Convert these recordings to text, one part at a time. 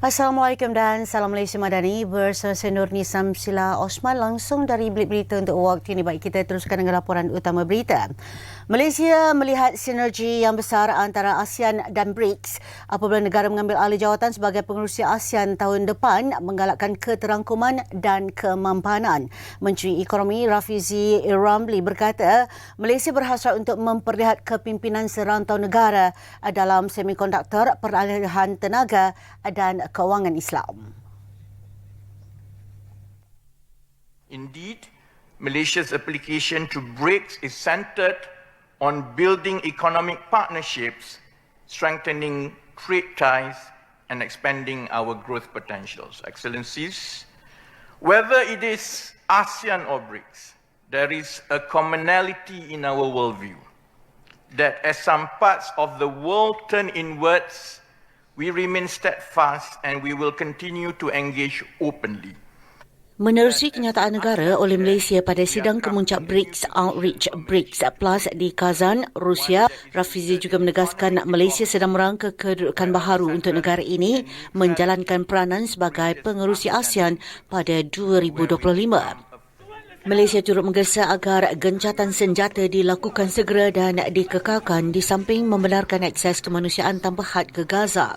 Assalamualaikum dan salam Malaysia Madani bersama saya Nurni Samsila Osman langsung dari Bilik Berita untuk waktu ini. Baik, kita teruskan dengan laporan utama berita. Malaysia melihat sinergi yang besar antara ASEAN dan BRICS apabila negara mengambil alih jawatan sebagai pengerusi ASEAN tahun depan menggalakkan keterangkuman dan kemampanan. Menteri Ekonomi Rafizi Ramli berkata Malaysia berhasrat untuk memperlihat kepimpinan serantau negara dalam semikonduktor, peralihan tenaga dan kewangan Islam. Indeed, Malaysia's application to BRICS is centered on building economic partnerships, strengthening trade ties, and expanding our growth potentials. Excellencies, whether it is ASEAN or BRICS, there is a commonality in our worldview that as some parts of the world turn inwards, we remain steadfast and we will continue to engage openly. Menerusi kenyataan negara oleh Malaysia pada sidang kemuncak BRICS Outreach BRICS Plus di Kazan, Rusia, Rafizi juga menegaskan Malaysia sedang merangka kedudukan baharu untuk negara ini menjalankan peranan sebagai pengerusi ASEAN pada 2025. Malaysia turut menggesa agar gencatan senjata dilakukan segera dan dikekalkan di samping membenarkan akses kemanusiaan tanpa had ke Gaza.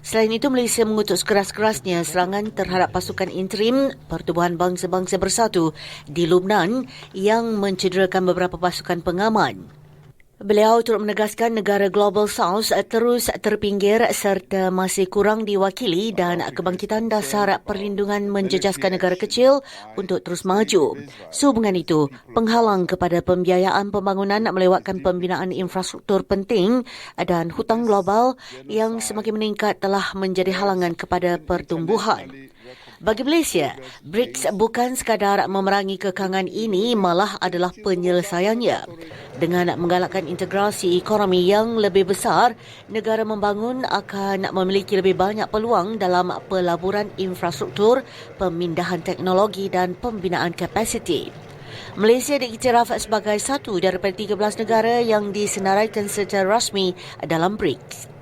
Selain itu, Malaysia mengutuk sekeras-kerasnya serangan terhadap pasukan interim Pertubuhan Bangsa-Bangsa Bersatu di Lubnan yang mencederakan beberapa pasukan pengaman. Beliau turut menegaskan negara Global South terus terpinggir serta masih kurang diwakili dan kebangkitan dasar perlindungan menjejaskan negara kecil untuk terus maju. Sehubungan itu, penghalang kepada pembiayaan pembangunan melewatkan pembinaan infrastruktur penting dan hutang global yang semakin meningkat telah menjadi halangan kepada pertumbuhan. Bagi Malaysia, BRICS bukan sekadar memerangi kekangan ini, malah adalah penyelesaiannya. Dengan menggalakkan integrasi ekonomi yang lebih besar, negara membangun akan memiliki lebih banyak peluang dalam pelaburan infrastruktur, pemindahan teknologi dan pembinaan kapasiti. Malaysia diiktiraf sebagai satu daripada 13 negara yang disenaraikan secara rasmi dalam BRICS.